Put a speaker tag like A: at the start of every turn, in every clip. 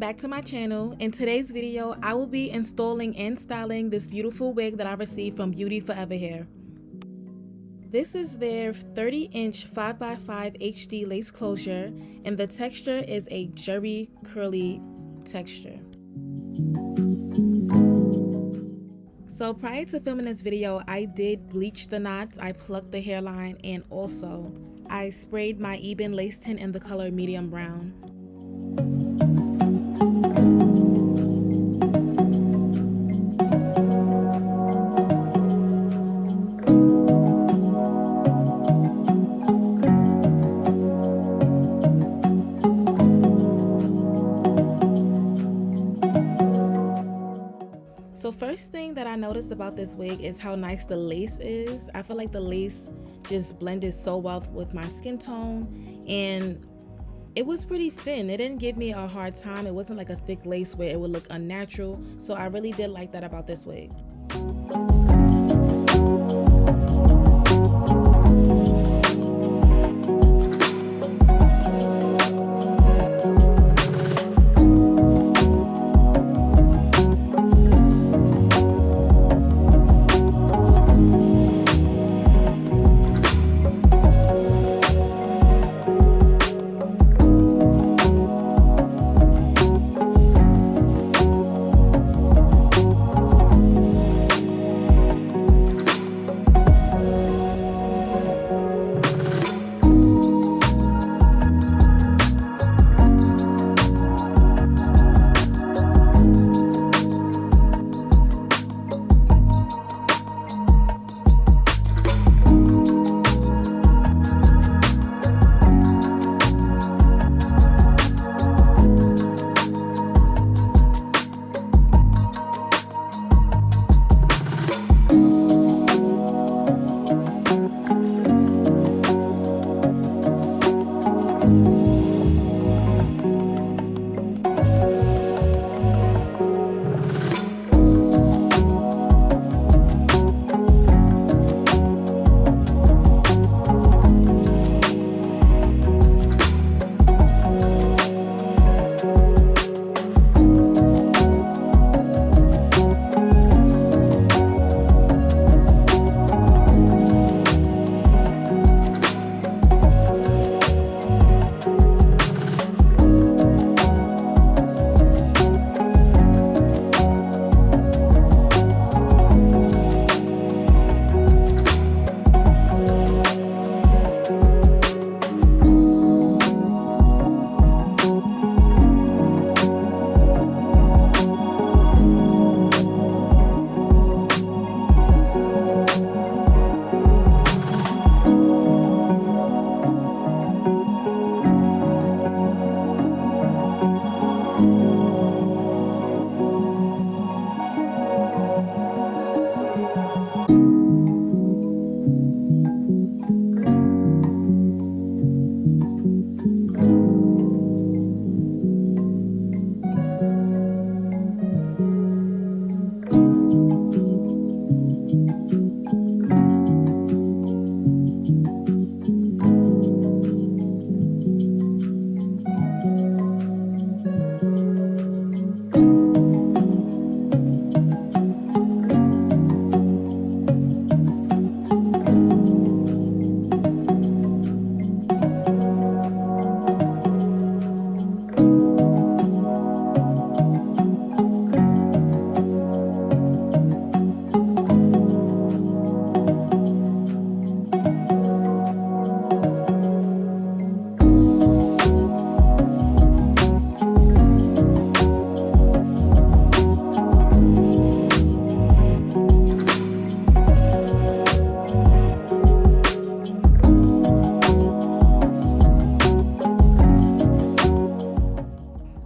A: back to my channel. In today's video, I will be installing and styling this beautiful wig that I received from BeautyForeverHair. This is their 30-inch 5x5 HD lace closure, and the texture is a jerry curly texture. So prior to filming this video, I did bleach the knots, I plucked the hairline, and also I sprayed my ebon lace tint in the color medium brown. So first thing that I noticed about this wig is how nice the lace is. I feel like the lace just blended so well with my skin tone, and it was pretty thin. It didn't give me a hard time. It wasn't like a thick lace where it would look unnatural. So I really did like that about this wig.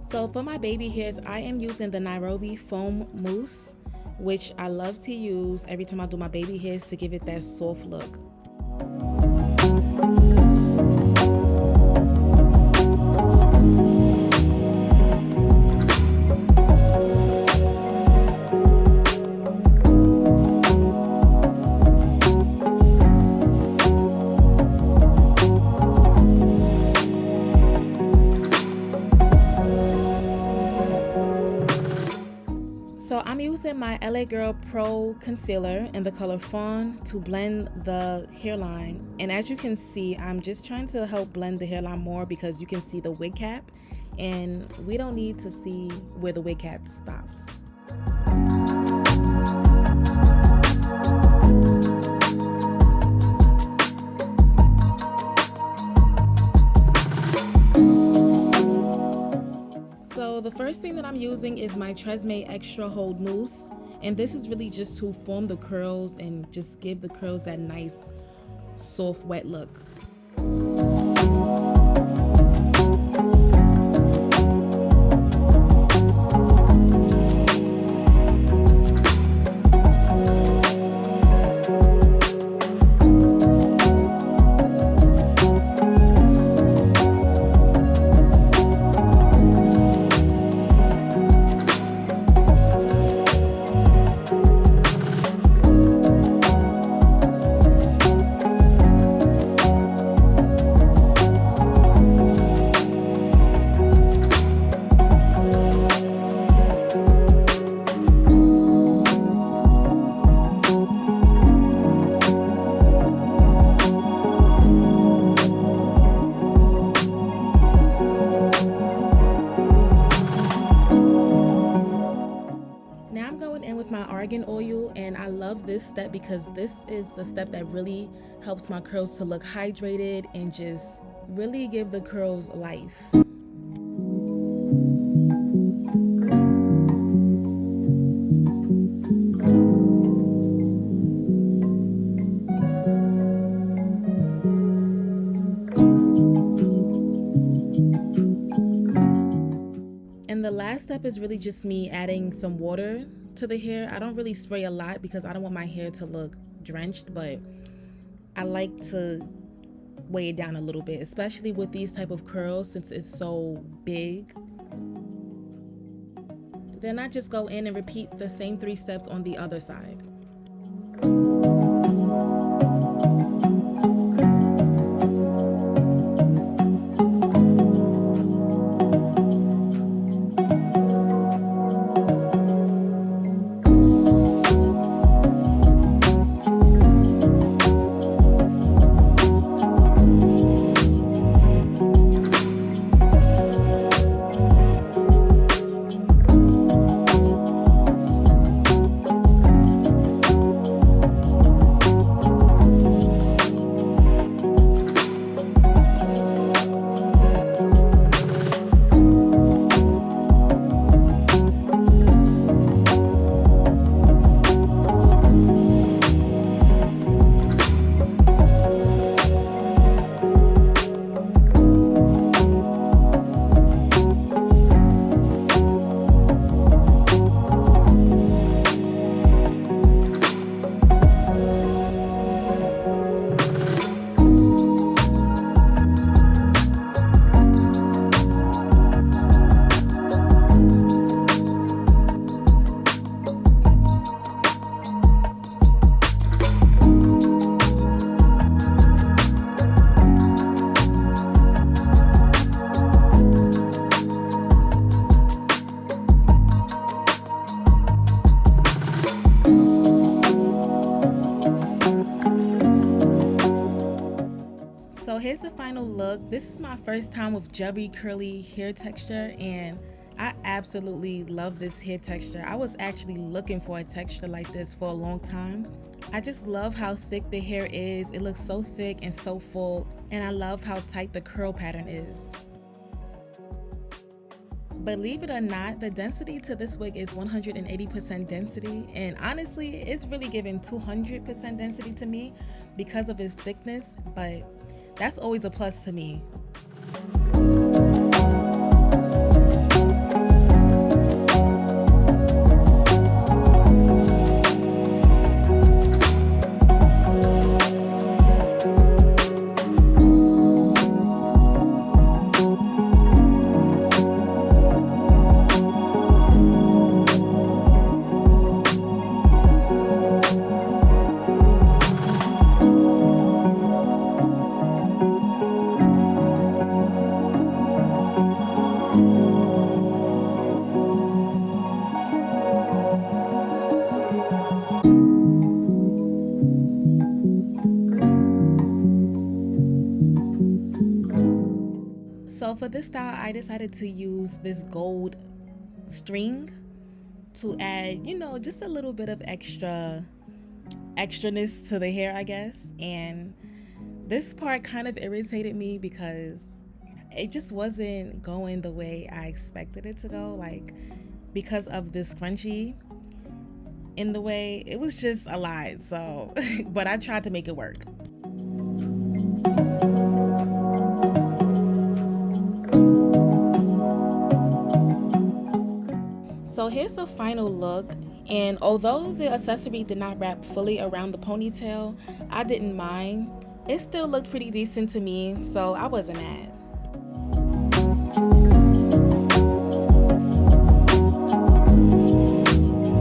A: So for my baby hairs, I am using the Nairobi foam mousse, which I love to use every time I do my baby hairs to give it that soft look. using my LA Girl Pro Concealer in the color Fawn to blend the hairline. And as you can see, I'm just trying to help blend the hairline more because you can see the wig cap, and we don't need to see where the wig cap stops. So the first thing that I'm using is my Tresemme Extra Hold Mousse, and this is really just to form the curls and just give the curls that nice soft wet look. Oil, and I love this step because this is the step that really helps my curls to look hydrated and just really give the curls life. And the last step is really just me adding some water to the hair. I don't really spray a lot because I don't want my hair to look drenched, but I like to weigh it down a little bit, especially with these type of curls since it's so big. Then I just go in and repeat the same 3 steps on the other side. Here's the final look. This is my first time with jubby curly hair texture, and I absolutely love this hair texture. I was actually looking for a texture like this for a long time. I just love how thick the hair is. It looks so thick and so full, and I love how tight the curl pattern is. Believe it or not, the density to this wig is 180% density, and honestly, it's really giving 200% density to me because of its thickness, but that's always a plus to me. So for this style, I decided to use this gold string to add, you know, just a little bit of extraness to the hair, I guess. And this part kind of irritated me because it just wasn't going the way I expected it to go, like because of the scrunchie in the way. It was just a lot. So but I tried to make it work. So here's the final look, and although the accessory did not wrap fully around the ponytail, I didn't mind. It still looked pretty decent to me, so I wasn't mad.